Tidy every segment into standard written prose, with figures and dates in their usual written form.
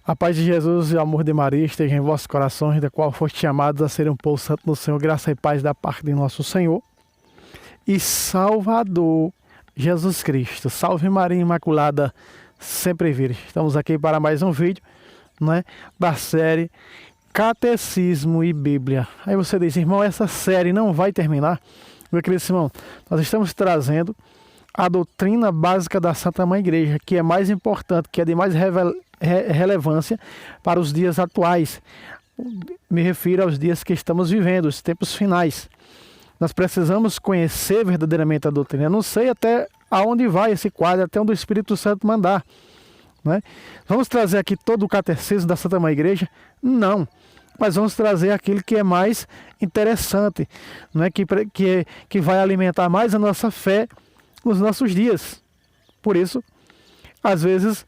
A paz de Jesus e o amor de Maria estejam em vossos corações, da qual foste chamados a ser um povo santo no Senhor, graça e paz da parte de nosso Senhor e Salvador Jesus Cristo. Salve Maria Imaculada, sempre virgem. Estamos aqui para mais um vídeo, né, da série Catecismo e Bíblia. Aí você diz, irmão, essa série não vai terminar? Meu querido irmão, nós estamos trazendo a doutrina básica da Santa Mãe Igreja, que é mais importante, que é de mais relevância para os dias atuais. Me refiro aos dias que estamos vivendo, os tempos finais. Nós precisamos conhecer verdadeiramente a doutrina. Eu não sei até aonde vai esse quadro, até onde o Espírito Santo mandar, né? Vamos trazer aqui todo o catecismo da Santa Mãe Igreja? Não. Mas vamos trazer aquilo que é mais interessante, né? Que vai alimentar mais a nossa fé nos nossos dias. Por isso, às vezes,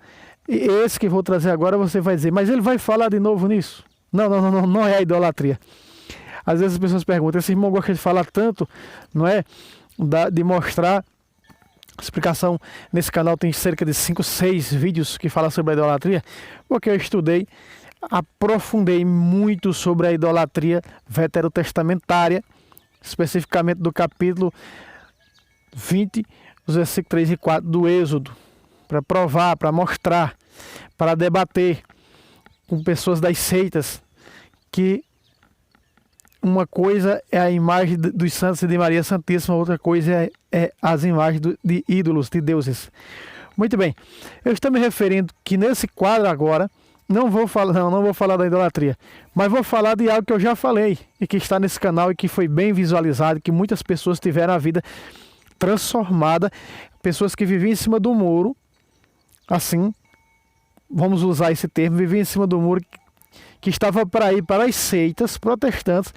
esse que vou trazer agora, você vai dizer, mas ele vai falar de novo nisso? Não é a idolatria. Às vezes as pessoas perguntam, esse irmão gosta de falar tanto, não é? De mostrar. A explicação nesse canal tem cerca de 5, 6 vídeos que falam sobre a idolatria, porque eu estudei, aprofundei muito sobre a idolatria veterotestamentária, especificamente do capítulo 20, os versículos 3 e 4 do Êxodo, para provar, para mostrar, para debater com pessoas das seitas que uma coisa é a imagem dos santos e de Maria Santíssima, outra coisa é as imagens de ídolos, de deuses. Muito bem, eu estou me referindo que nesse quadro agora, não vou falar da idolatria, mas vou falar de algo que eu já falei e que está nesse canal e que foi bem visualizado, que muitas pessoas tiveram a vida transformada, pessoas que viviam em cima do muro, assim, vamos usar esse termo, viviam em cima do muro, que estava para ir para as seitas protestantes,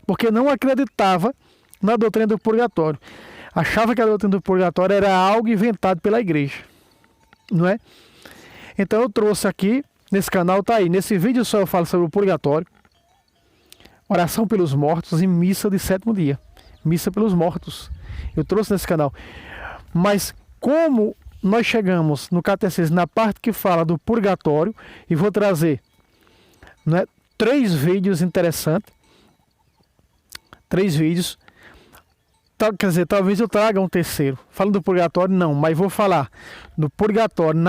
porque não acreditava na doutrina do purgatório. Achava que a doutrina do purgatório era algo inventado pela igreja, não é? Então eu trouxe aqui, nesse canal tá aí, nesse vídeo só eu falo sobre o purgatório, oração pelos mortos e missa de 7º dia, missa pelos mortos. Eu trouxe nesse canal. Mas como nós chegamos no catecismo, na parte que fala do purgatório, e vou trazer, né, 3 vídeos interessantes. 3 vídeos. Quer dizer, talvez eu traga um terceiro. Falando do purgatório, não, mas vou falar do purgatório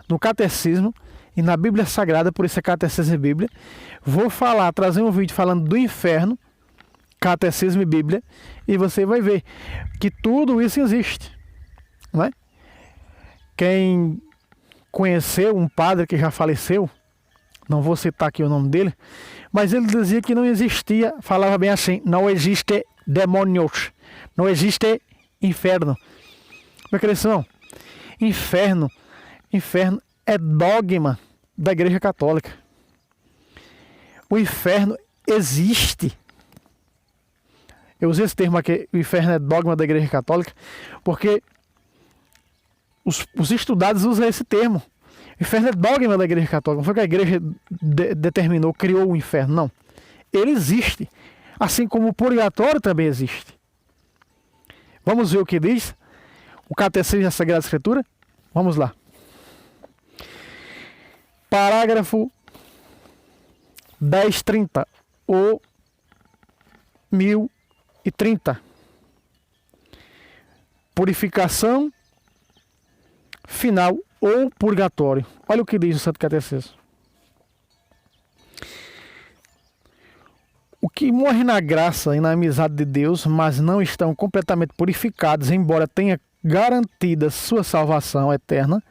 no catecismo e na Bíblia Sagrada, por isso é catecismo e Bíblia. Vou trazer um vídeo falando do inferno, catecismo e Bíblia, e você vai ver que tudo isso existe, não é? Quem conheceu um padre que já faleceu, não vou citar aqui o nome dele, mas ele dizia que não existia, falava bem assim, não existe demônios, não existe inferno. Meu querido irmão, inferno é dogma da Igreja Católica. O inferno existe. Eu usei esse termo aqui, o inferno é dogma da Igreja Católica, porque os estudados usam esse termo. O inferno é dogma da Igreja Católica. Não foi que a Igreja determinou, criou o inferno. Não. Ele existe. Assim como o purgatório também existe. Vamos ver o que diz o Catecismo da Sagrada Escritura? Vamos lá. Parágrafo 1030 ou 1030. Purificação final ou purgatório. Olha o que diz o Santo Catecismo. O que morre na graça e na amizade de Deus, mas não estão completamente purificados, embora tenha garantida sua salvação eterna,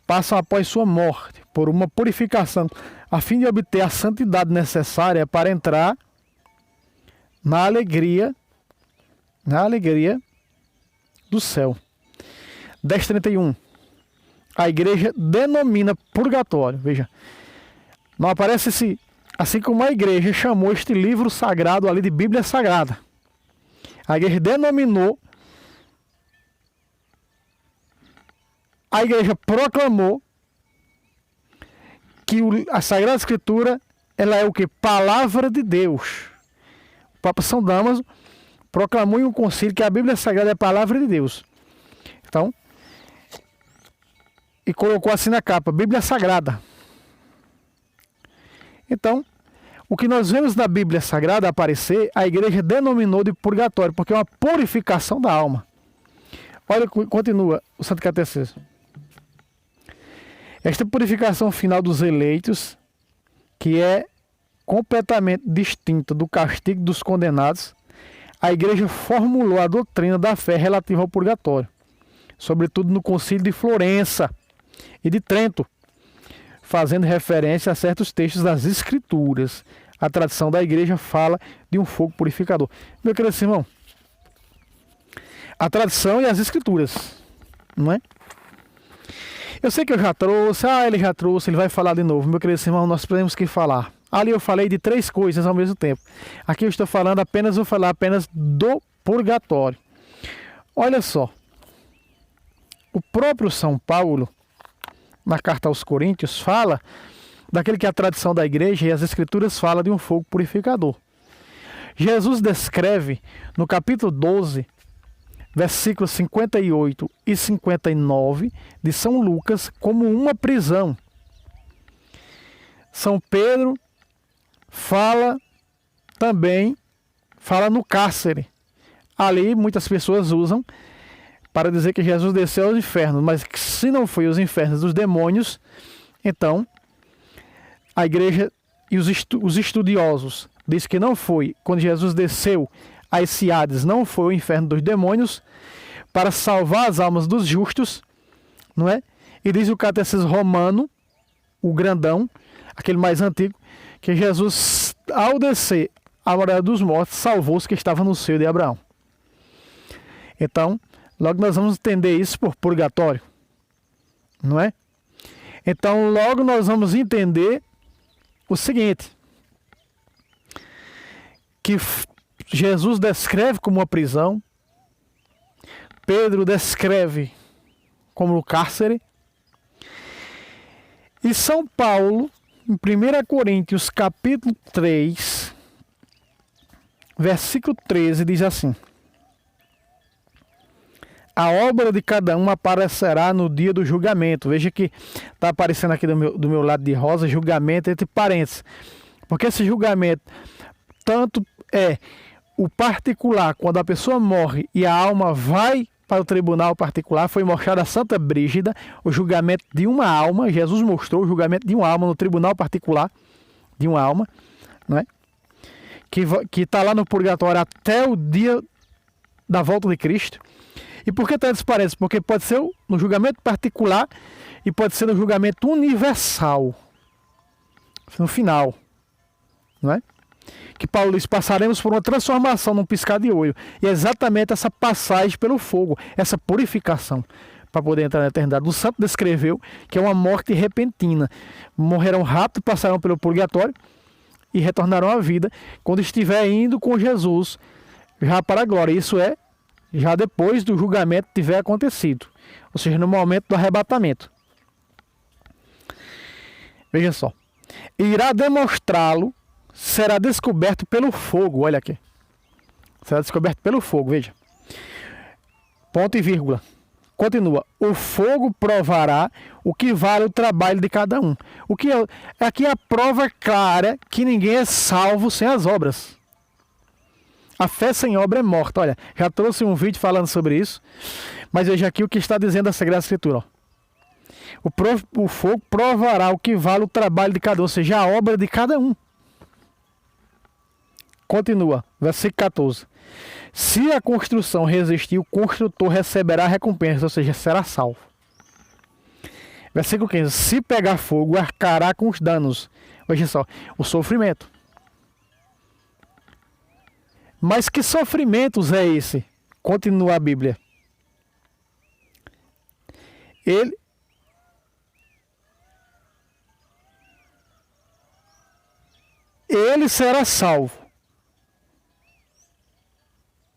passam após sua morte por uma purificação, a fim de obter a santidade necessária para entrar na alegria do céu. 1031. A igreja denomina purgatório. Veja, não aparece assim como a igreja chamou este livro sagrado ali de Bíblia Sagrada. A igreja denominou, a igreja proclamou que a Sagrada Escritura, ela é o que? Palavra de Deus. O Papa São Damaso proclamou em um concílio que a Bíblia Sagrada é a palavra de Deus. Então, e colocou assim na capa, Bíblia Sagrada. Então, o que nós vemos na Bíblia Sagrada aparecer, a igreja denominou de purgatório, porque é uma purificação da alma. Olha, continua o Santo Catecismo. Esta purificação final dos eleitos, que é completamente distinta do castigo dos condenados, a igreja formulou a doutrina da fé relativa ao purgatório, sobretudo no Concílio de Florença e de Trento, fazendo referência a certos textos das Escrituras. A tradição da igreja fala de um fogo purificador. Meu querido irmão, a tradição e as Escrituras, não é? Eu sei que eu já trouxe, ele já trouxe, ele vai falar de novo. Meu querido irmão, nós temos que falar. Ali eu falei de 3 coisas ao mesmo tempo. Aqui eu estou falando vou falar apenas do purgatório. Olha só, o próprio São Paulo, na carta aos Coríntios, fala daquele que é a tradição da igreja e as Escrituras falam de um fogo purificador. Jesus descreve no capítulo 12, versículos 58 e 59 de São Lucas como uma prisão. São Pedro fala no cárcere. Ali muitas pessoas usam para dizer que Jesus desceu aos infernos, mas se não foi os infernos dos demônios, então a igreja e os estudiosos diz que não foi, quando Jesus desceu a esse Hades, não foi o inferno dos demônios, para salvar as almas dos justos, não é? E diz o Catecismo Romano, o grandão, aquele mais antigo, que Jesus, ao descer a morada dos mortos, salvou os que estavam no seio de Abraão. Então, logo nós vamos entender isso por purgatório, não é? Então, logo nós vamos entender o seguinte, que Jesus descreve como uma prisão, Pedro descreve como o cárcere, e São Paulo, em 1 Coríntios capítulo 3, versículo 13, diz assim: a obra de cada um aparecerá no dia do julgamento. Veja que está aparecendo aqui do meu lado de rosa, julgamento entre parênteses. Porque esse julgamento tanto é o particular, quando a pessoa morre e a alma vai para o tribunal particular. Foi mostrado a Santa Brígida o julgamento de uma alma. Jesus mostrou o julgamento de uma alma no tribunal particular de uma alma, não é? Que está lá no purgatório até o dia da volta de Cristo. E por que está disparado? Porque pode ser no julgamento particular e pode ser no julgamento universal, no final, não é? Que Paulo diz, passaremos por uma transformação num piscar de olho. E é exatamente essa passagem pelo fogo, essa purificação, para poder entrar na eternidade. O santo descreveu que é uma morte repentina. Morrerão rápido, passarão pelo purgatório e retornarão à vida quando estiver indo com Jesus já para a glória. Isso é já depois do julgamento tiver acontecido, ou seja, no momento do arrebatamento. Veja só, irá demonstrá-lo, será descoberto pelo fogo. Olha aqui, será descoberto pelo fogo. Veja, ponto e vírgula, continua, o fogo provará o que vale o trabalho de cada um. O que é aqui a prova clara que ninguém é salvo sem as obras. A fé sem obra é morta. Olha, já trouxe um vídeo falando sobre isso, mas veja aqui o que está dizendo a Sagrada Escritura. O fogo provará o que vale o trabalho de cada um, ou seja, a obra de cada um. Continua, versículo 14. Se a construção resistir, o construtor receberá a recompensa, ou seja, será salvo. Versículo 15. Se pegar fogo, arcará com os danos. Veja só, o sofrimento. Mas que sofrimentos é esse? Continua a Bíblia. Ele será salvo,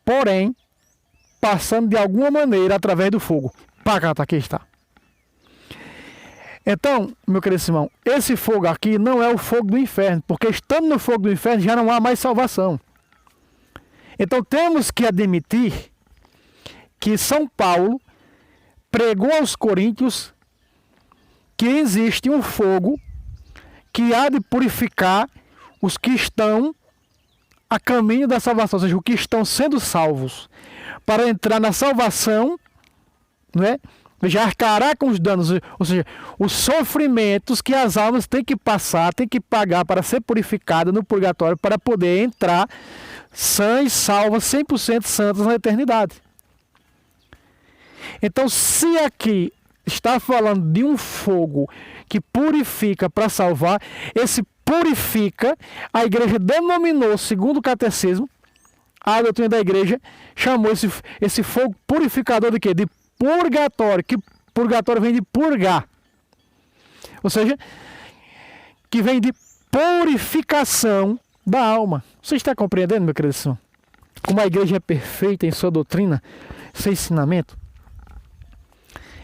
porém, passando de alguma maneira através do fogo. Aqui está. Então, meu querido irmão, esse fogo aqui não é o fogo do inferno, porque estando no fogo do inferno já não há mais salvação. Então temos que admitir que São Paulo pregou aos coríntios que existe um fogo que há de purificar os que estão a caminho da salvação, ou seja, os que estão sendo salvos, para entrar na salvação, não é? Já arcará com os danos, ou seja, os sofrimentos que as almas têm que passar, têm que pagar para ser purificada no purgatório, para poder entrar sãs, salvas, 100% santas na eternidade. Então, se aqui está falando de um fogo que purifica para salvar, esse purifica, a igreja denominou, segundo o catecismo, a doutrina da igreja chamou esse fogo purificador de quê? De purgatório, que purgatório vem de purgar. Ou seja, que vem de purificação da alma. Você está compreendendo, meu querido irmão? Como a igreja é perfeita em sua doutrina, seu ensinamento?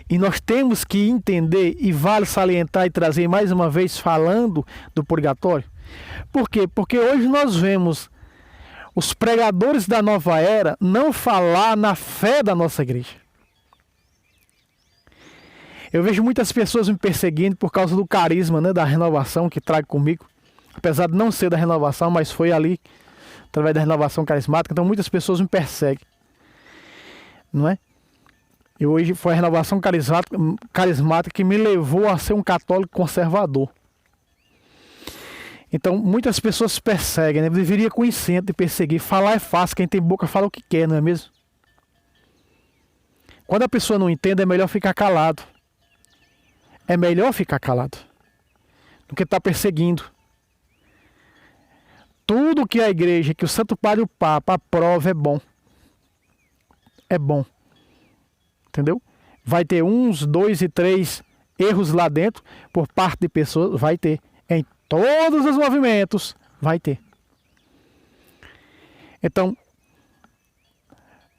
E nós temos que entender, e vale salientar e trazer mais uma vez falando do purgatório. Por quê? Porque hoje nós vemos os pregadores da nova era não falar na fé da nossa igreja. Eu vejo muitas pessoas me perseguindo por causa do carisma, né, da renovação que trago comigo. Apesar de não ser da renovação, mas foi ali, através da renovação carismática. Então muitas pessoas me perseguem. Não é? E hoje foi a renovação carismática que me levou a ser um católico conservador. Então muitas pessoas se perseguem, né? Deveria conhecer de perseguir. Falar é fácil, quem tem boca fala o que quer, não é mesmo? Quando a pessoa não entende, é melhor ficar calado. É melhor ficar calado do que estar perseguindo. Tudo que a igreja, que o Santo Padre e o Papa aprova é bom. É bom. Entendeu? Vai ter 1, 2 e 3 erros lá dentro por parte de pessoas. Vai ter. Em todos os movimentos vai ter. Então,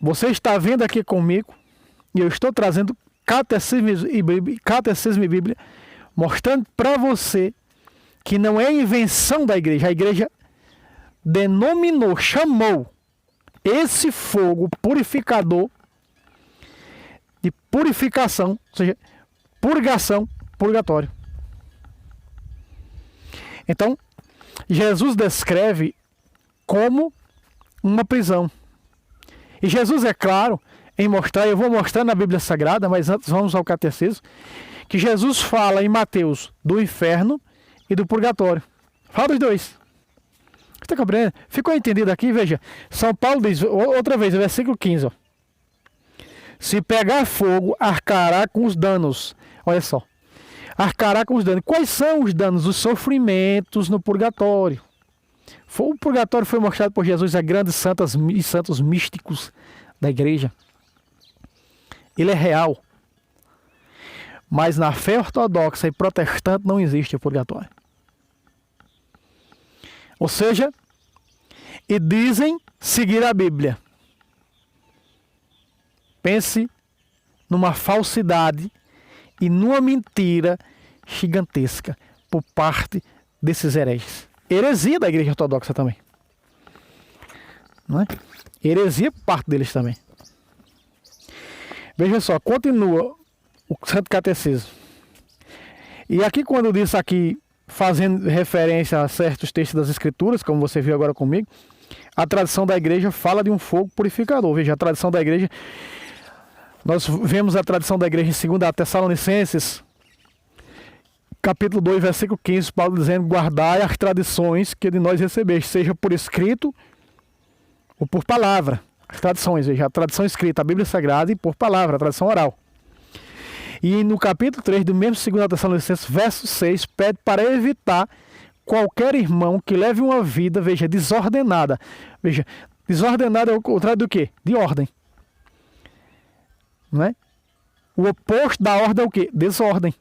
você está vendo aqui comigo e eu estou trazendo catecismo e Bíblia, mostrando para você que não é invenção da igreja. A igreja denominou, chamou esse fogo purificador de purificação, ou seja, purgação, purgatório. Então, Jesus descreve como uma prisão. E Jesus é claro em mostrar, eu vou mostrar na Bíblia Sagrada, mas antes vamos ao catecismo, que Jesus fala em Mateus do inferno e do purgatório. Fala dos dois. Está compreendendo? Ficou entendido aqui? Veja, São Paulo diz, outra vez, o versículo 15, ó. Se pegar fogo, arcará com os danos. Olha só. Arcará com os danos. Quais são os danos? Os sofrimentos no purgatório. O purgatório foi mostrado por Jesus a grandes santas e santos místicos da igreja. Ele é real. Mas na fé ortodoxa e protestante não existe o purgatório. Ou seja, e dizem seguir a Bíblia. Pense numa falsidade e numa mentira gigantesca por parte desses hereges. Heresia da igreja ortodoxa também. Não é? Heresia por parte deles também. Veja só, continua o Santo Catecismo. E aqui quando diz aqui, fazendo referência a certos textos das Escrituras, como você viu agora comigo, a tradição da igreja fala de um fogo purificador. Veja, a tradição da igreja, nós vemos a tradição da igreja em 2 Tessalonicenses, capítulo 2, versículo 15, Paulo dizendo, guardai as tradições que de nós recebeste, seja por escrito ou por palavra. As tradições, veja, a tradição escrita, a Bíblia Sagrada, e por palavra, a tradição oral. E no capítulo 3 do mesmo 2 Tessalonicenses, verso 6, pede para evitar qualquer irmão que leve uma vida, veja, desordenada. Veja, desordenada é o contrário do quê? De ordem. Não é? O oposto da ordem é o quê? Desordem.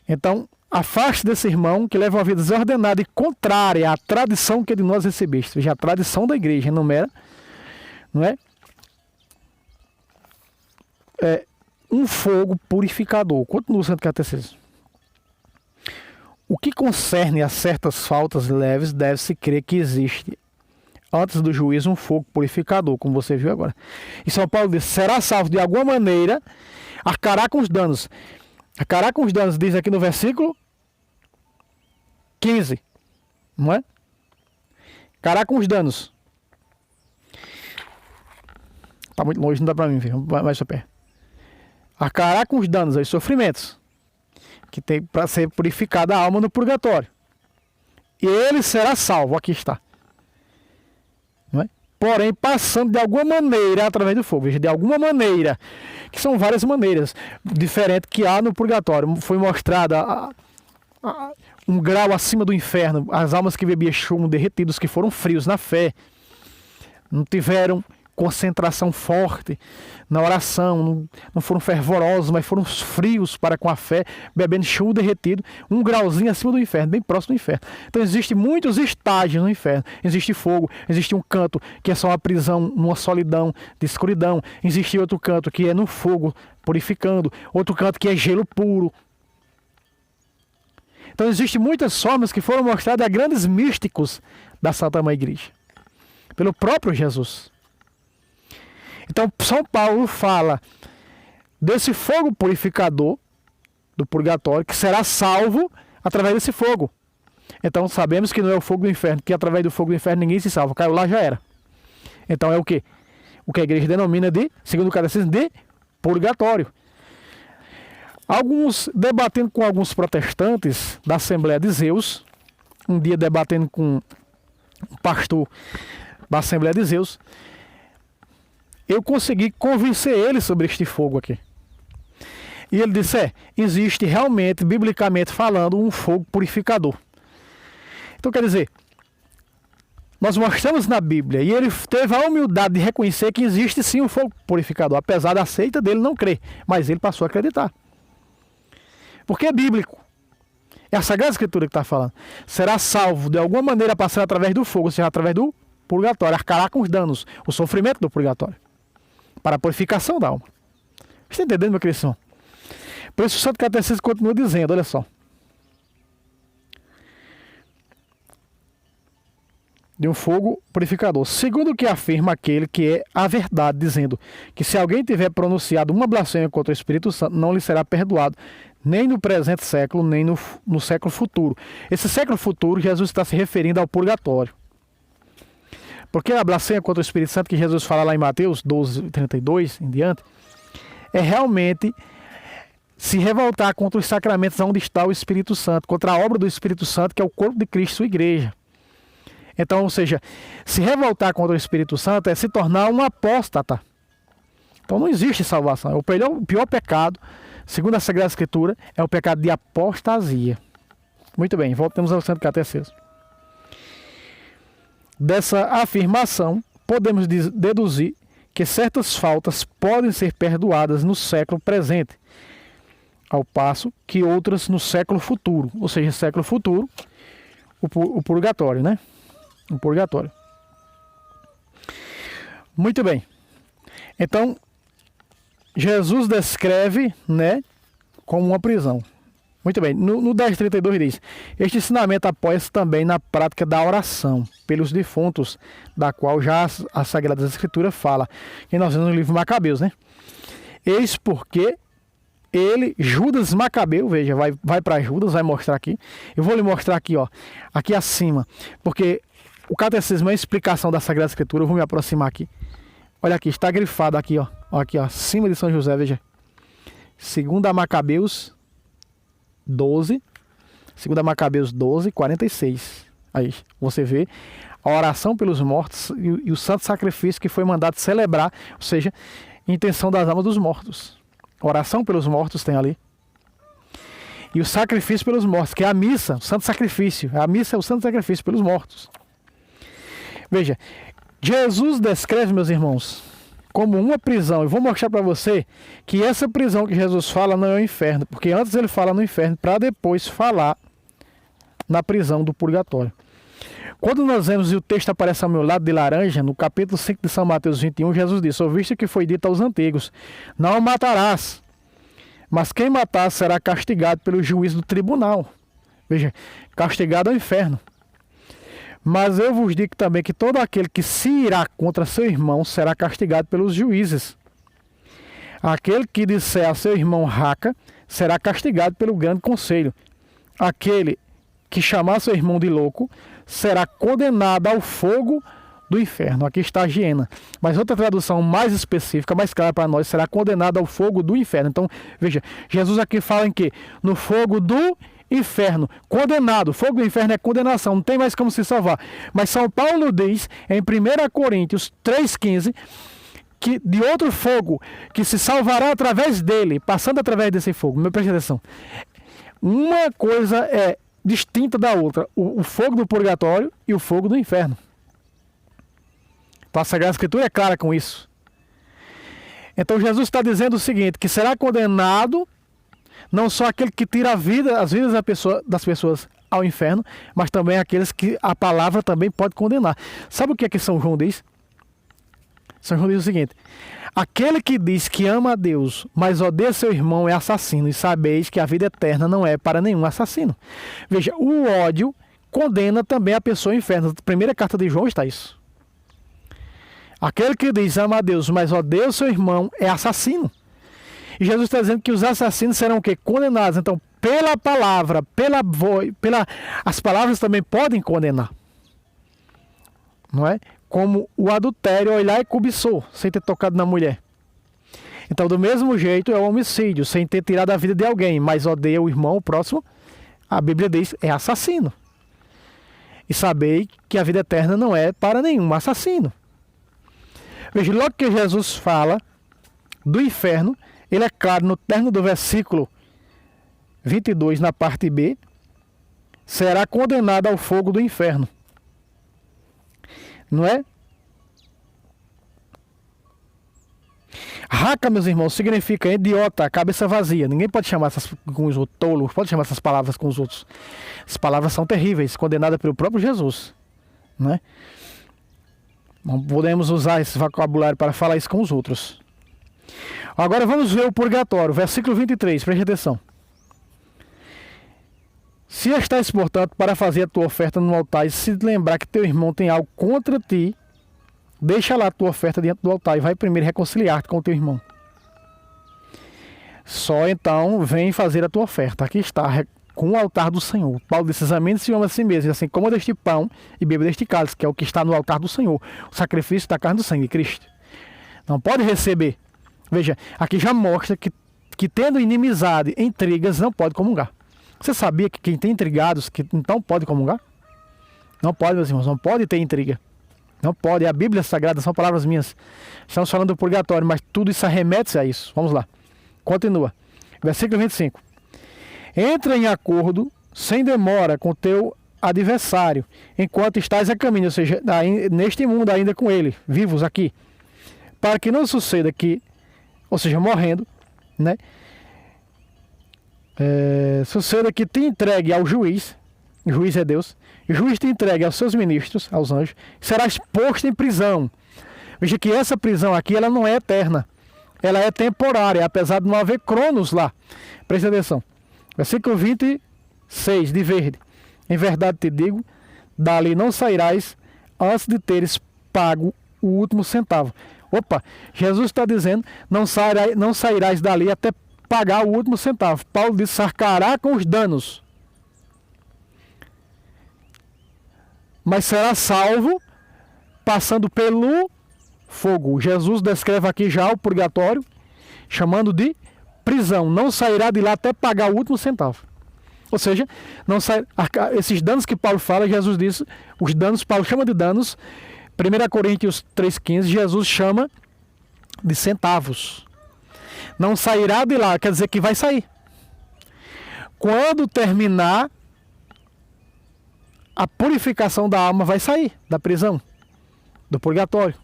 Então, afaste desse irmão que leva uma vida desordenada e contrária à tradição que de nós recebeste. Veja, a tradição da igreja, não é? É um fogo purificador. Continua o Santo Catecismo. O que concerne a certas faltas leves, deve-se crer que existe antes do juízo, um fogo purificador, como você viu agora. E São Paulo diz: será salvo de alguma maneira, arcará com os danos. Arcará com os danos, diz aqui no versículo 15, não é? Arcará com os danos. Está muito longe, não dá para mim ver, mais para perto. Arcará com os danos, os sofrimentos, que tem para ser purificada a alma no purgatório. E ele será salvo, aqui está. Não é? Porém, passando de alguma maneira através do fogo. Veja, de alguma maneira, que são várias maneiras diferentes que há no purgatório. Foi mostrada um grau acima do inferno, as almas que bebiam chumbo derretidos, que foram frios na fé, não tiveram concentração forte na oração, não foram fervorosos, mas foram frios para com a fé, bebendo chumbo derretido, um grauzinho acima do inferno, bem próximo do inferno. Então existem muitos estágios no inferno. Existe fogo, existe um canto que é só uma prisão, numa solidão de escuridão. Existe outro canto que é no fogo, purificando. Outro canto que é gelo puro. Então existem muitas formas que foram mostradas a grandes místicos da Santa Mãe Igreja, pelo próprio Jesus. Então São Paulo fala desse fogo purificador do purgatório, que será salvo através desse fogo. Então sabemos que não é o fogo do inferno, que através do fogo do inferno ninguém se salva. Caiu lá, já era. Então é o quê? O que a igreja denomina de, segundo o catecismo, de purgatório. Alguns, debatendo com alguns protestantes da Assembleia de Zeus, um dia debatendo com um pastor da Assembleia de Zeus, eu consegui convencer ele sobre este fogo aqui. E ele disse: existe realmente, biblicamente falando, um fogo purificador. Então quer dizer, nós mostramos na Bíblia, e ele teve a humildade de reconhecer que existe sim um fogo purificador, apesar da seita dele não crer, mas ele passou a acreditar. Porque é bíblico. É a Sagrada Escritura que está falando. Será salvo de alguma maneira passando através do fogo, ou seja, através do purgatório, arcará com os danos, o sofrimento do purgatório, para a purificação da alma. Você está entendendo, meu querido? Por isso o Santo Catecismo continua dizendo, olha só. De um fogo purificador. Segundo o que afirma aquele que é a verdade, dizendo que se alguém tiver pronunciado uma blasfêmia contra o Espírito Santo, não lhe será perdoado, nem no presente século, nem no século futuro. Esse século futuro, Jesus está se referindo ao purgatório. Porque a blasfêmia contra o Espírito Santo, que Jesus fala lá em Mateus 12, 32 em diante, é realmente se revoltar contra os sacramentos onde está o Espírito Santo, contra a obra do Espírito Santo, que é o corpo de Cristo, sua igreja. Então, ou seja, se revoltar contra o Espírito Santo é se tornar um apóstata. Então não existe salvação. O pior pecado, segundo a Sagrada Escritura, é o pecado de apostasia. Muito bem, voltamos ao Santo Catecismo. Dessa afirmação, podemos deduzir que certas faltas podem ser perdoadas no século presente, ao passo que outras no século futuro. Ou seja, século futuro, o purgatório, né? O purgatório. Muito bem. Então, Jesus descreve, né, como uma prisão. Muito bem. No 10:32 diz: este ensinamento apoia-se também na prática da oração pelos defuntos, da qual já a Sagrada Escritura fala, que nós vemos no livro Macabeus, né? Eis porque ele, Judas Macabeu, veja, vai para Judas, vai mostrar aqui. Eu vou lhe mostrar aqui, ó, aqui acima, porque o catecismo é a explicação da Sagrada Escritura. Eu vou me aproximar aqui. Olha aqui, está grifado aqui, ó. Aqui, ó, acima de São José, veja. 2 Macabeus 12. 2 Macabeus 12, 46. Aí, você vê a oração pelos mortos e o santo sacrifício que foi mandado celebrar, ou seja, intenção das almas dos mortos. A oração pelos mortos tem ali. E o sacrifício pelos mortos, que é a missa, o santo sacrifício. A missa é o santo sacrifício pelos mortos. Veja, Jesus descreve, meus irmãos, como uma prisão. Eu vou mostrar para você que essa prisão que Jesus fala não é o inferno, porque antes ele fala no inferno para depois falar na prisão do purgatório. Quando nós vemos, e o texto aparece ao meu lado de laranja, no capítulo 5 de São Mateus 21, Jesus disse: ouviste que foi dito aos antigos, não o matarás, mas quem matar será castigado pelo juízo do tribunal. Veja, castigado ao inferno. Mas eu vos digo também que todo aquele que se irá contra seu irmão será castigado pelos juízes. Aquele que disser a seu irmão raca será castigado pelo grande conselho. Aquele que chamar seu irmão de louco será condenado ao fogo do inferno. Aqui está a hiena. Mas outra tradução mais específica, mais clara para nós, será condenado ao fogo do inferno. Então, veja, Jesus aqui fala em que? No fogo do inferno, condenado. O fogo do inferno é condenação, não tem mais como se salvar. Mas São Paulo diz em 1 Coríntios 3,15 que de outro fogo que se salvará através dele, passando através desse fogo. Meu, preste atenção. Uma coisa é distinta da outra, o fogo do purgatório e o fogo do inferno. Então a Sagrada Escritura é clara com isso. Então Jesus está dizendo o seguinte, que será condenado não só aquele que tira as vidas das pessoas ao inferno, mas também aqueles que a palavra também pode condenar. Sabe o que é que São João diz? São João diz o seguinte: aquele que diz que ama a Deus, mas odeia seu irmão é assassino, e sabeis que a vida eterna não é para nenhum assassino. Veja, o ódio condena também a pessoa ao inferno. Na primeira carta de João está isso. Aquele que diz ama a Deus, mas odeia seu irmão é assassino. E Jesus está dizendo que os assassinos serão o quê? Condenados. Então, pela palavra, as palavras também podem condenar. Não é? Como o adultério, olhar e cobiçou, sem ter tocado na mulher. Então, do mesmo jeito, é o homicídio, sem ter tirado a vida de alguém, mas odeia o irmão, o próximo, a Bíblia diz, é assassino. E sabei que a vida eterna não é para nenhum assassino. Veja, logo que Jesus fala do inferno, ele é claro no término do versículo 22, na parte B, será condenado ao fogo do inferno. Não é? Raca, meus irmãos, significa idiota, cabeça vazia. Ninguém pode chamar essas com os outros, tolo, pode chamar essas palavras com os outros. As palavras são terríveis, condenadas pelo próprio Jesus. Não é? Não podemos usar esse vocabulário para falar isso com os outros. Agora vamos ver o purgatório, versículo 23, preste atenção. Se estás, portanto, para fazer a tua oferta no altar e se lembrar que teu irmão tem algo contra ti, deixa lá a tua oferta diante do altar e vai primeiro reconciliar-te com o teu irmão. Só então vem fazer a tua oferta. Aqui está, com o altar do Senhor. Paulo disse, examine-se e ama a si mesmo, e assim coma deste pão e beba deste cálice, que é o que está no altar do Senhor, o sacrifício da carne do sangue de Cristo. Não pode receber. Veja, aqui já mostra que tendo inimizade, intrigas, não pode comungar. Você sabia que quem tem intrigados que não pode comungar? Não pode, meus irmãos, não pode ter intriga. Não pode, é a Bíblia Sagrada, são palavras minhas. Estamos falando do purgatório, mas tudo isso arremete a isso. Vamos lá, continua. Versículo 25. Entra em acordo, sem demora, com teu adversário, enquanto estás a caminho, ou seja, neste mundo ainda com ele, vivos aqui. Para que não suceda que, ou seja, morrendo, né? Suceda que te entregue ao juiz, o juiz é Deus, o juiz te entregue aos seus ministros, aos anjos, serás posto em prisão. Veja que essa prisão aqui, ela não é eterna, ela é temporária, apesar de não haver cronos lá. Preste atenção. Versículo 26, de verde. Em verdade te digo, dali não sairás antes de teres pago o último centavo. Opa, Jesus está dizendo, não sairás dali até pagar o último centavo. Paulo diz, sarcará com os danos, mas será salvo passando pelo fogo. Jesus descreve aqui já o purgatório, chamando de prisão. Não sairá de lá até pagar o último centavo. Ou seja, esses danos que Paulo fala, Jesus disse, os danos, Paulo chama de danos. 1 Coríntios 3,15, Jesus chama de centavos. Não sairá de lá, quer dizer que vai sair. Quando terminar a purificação da alma, vai sair da prisão, do purgatório.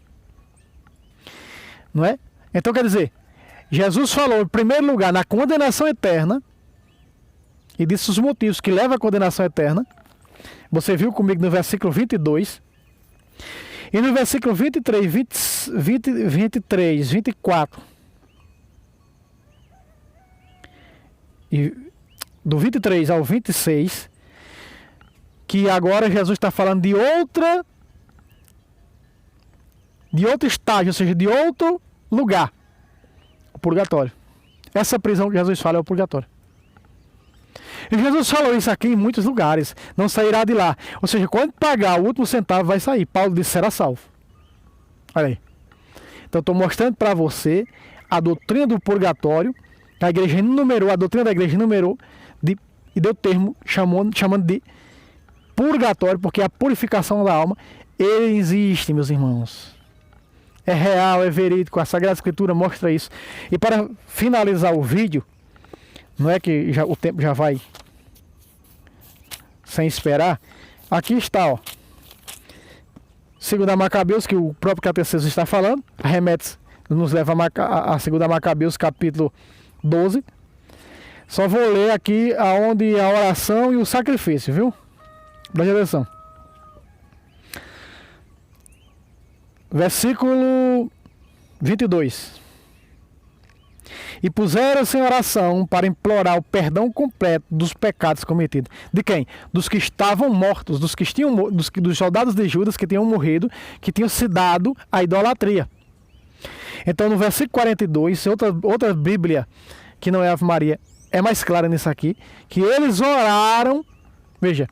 Não é? Então quer dizer, Jesus falou em primeiro lugar na condenação eterna e disse os motivos que levam à condenação eterna. Você viu comigo no versículo 22. E no versículo 23, 23, 24, e do 23 ao 26, que agora Jesus está falando de outro estágio, ou seja, de outro lugar, o purgatório. Essa prisão que Jesus fala é o purgatório. E Jesus falou isso aqui em muitos lugares, não sairá de lá. Ou seja, quando pagar o último centavo vai sair. Paulo disse, será salvo. Olha aí. Então estou mostrando para você a doutrina do purgatório, que a igreja enumerou, a doutrina da igreja enumerou, e deu termo chamando de purgatório, porque a purificação da alma, ele existe, meus irmãos. É real, é verídico, a Sagrada Escritura mostra isso. E para finalizar o vídeo, não é que o tempo já vai sem esperar, aqui está, ó. 2 Macabeus, que o próprio Catecismo está falando, remete, nos leva a 2 Macabeus, capítulo 12. Só vou ler aqui aonde a oração e o sacrifício, viu? Preste atenção. Versículo 22. E puseram-se em oração para implorar o perdão completo dos pecados cometidos. De quem? Dos que estavam mortos, dos soldados de Judas que tinham morrido, que tinham se dado à idolatria. Então no versículo 42, outra Bíblia, que não é Ave Maria, é mais clara nisso aqui, que eles oraram, veja,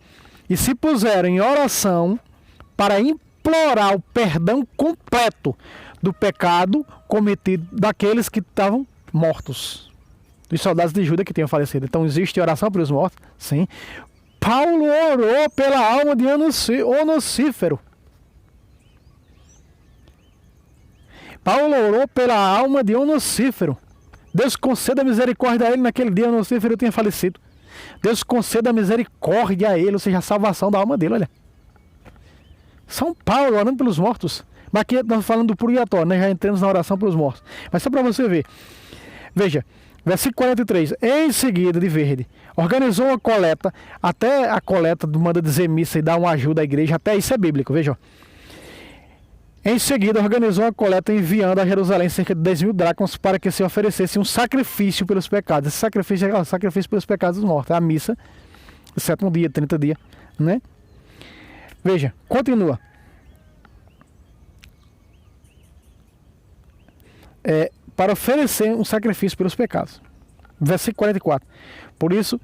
e se puseram em oração para implorar o perdão completo do pecado cometido daqueles que estavam mortos, dos soldados de Judas que tinham falecido. Então existe oração pelos mortos? Sim. Paulo orou pela alma de Onocífero. Paulo orou pela alma de Onocífero. Deus conceda misericórdia a ele naquele dia. Onocífero tinha falecido. Deus conceda misericórdia a ele, ou seja, a salvação da alma dele. Olha, São Paulo orando pelos mortos. Mas aqui nós estamos falando do purgatório, né? Já entramos na oração pelos mortos. Mas só para você ver. Veja, versículo 43. Em seguida, de verde, organizou uma coleta, até a coleta manda dizer missa e dar uma ajuda à igreja, até isso é bíblico, veja. Em seguida, organizou uma coleta enviando a Jerusalém cerca de 10.000 dracmas para que se oferecesse um sacrifício pelos pecados. Esse sacrifício é o sacrifício pelos pecados dos mortos, é a missa, do 7º dia, 30 dias, né? Veja, continua. Para oferecer um sacrifício pelos pecados. Versículo 44. Por isso,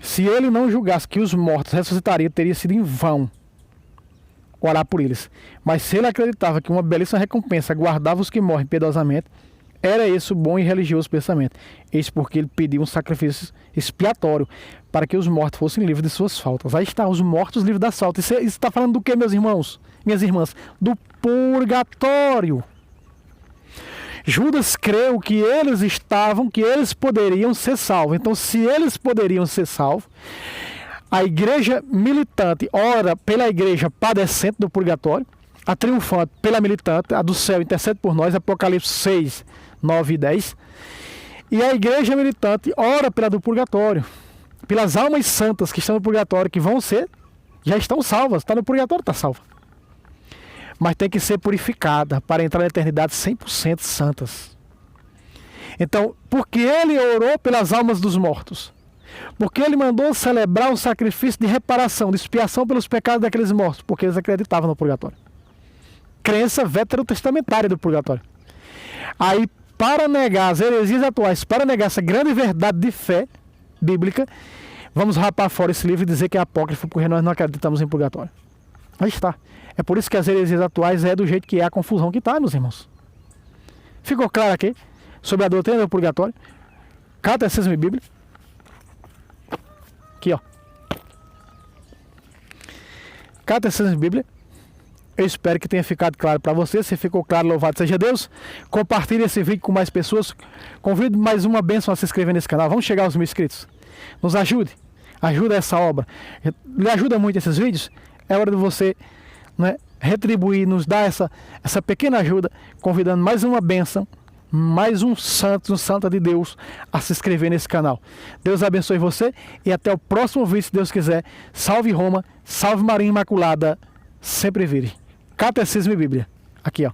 se ele não julgasse que os mortos ressuscitariam, teria sido em vão orar por eles. Mas se ele acreditava que uma belíssima recompensa guardava os que morrem piedosamente, era esse o bom e religioso pensamento. Eis porque ele pediu um sacrifício expiatório para que os mortos fossem livres de suas faltas. Aí está, os mortos livres das faltas. Isso está falando do que, meus irmãos? Minhas irmãs? Do purgatório. Judas creu que eles poderiam ser salvos. Então, se eles poderiam ser salvos, a igreja militante ora pela igreja padecente do purgatório, a triunfante pela militante, a do céu intercede por nós, Apocalipse 6, 9 e 10. E a igreja militante ora pela do purgatório, pelas almas santas que estão no purgatório, que já estão salvas, está no purgatório, está salva. Mas tem que ser purificada para entrar na eternidade 100% santas. Então, porque ele orou pelas almas dos mortos, porque ele mandou celebrar um sacrifício de reparação, de expiação pelos pecados daqueles mortos, porque eles acreditavam no purgatório. Crença veterotestamentária do purgatório. Aí, para negar as heresias atuais, para negar essa grande verdade de fé bíblica, vamos rapar fora esse livro e dizer que é apócrifo, porque nós não acreditamos em purgatório. Aí está. É por isso que as heresias atuais é do jeito que é, a confusão que está, meus irmãos. Ficou claro aqui sobre a doutrina do purgatório? Catecismo e Bíblia. Aqui, ó. Catecismo e Bíblia. Eu espero que tenha ficado claro para você. Se ficou claro, louvado seja Deus. Compartilhe esse vídeo com mais pessoas. Convido mais uma bênção a se inscrever nesse canal. Vamos chegar aos 1.000 inscritos. Nos ajude. Ajuda essa obra. Lhe ajuda muito esses vídeos. É hora de você, né, retribuir, nos dar essa pequena ajuda, convidando mais uma bênção, mais um santo de Deus a se inscrever nesse canal. Deus abençoe você e até o próximo vídeo, se Deus quiser. Salve Roma, salve Maria Imaculada, sempre virgem. Catecismo e Bíblia. Aqui, ó.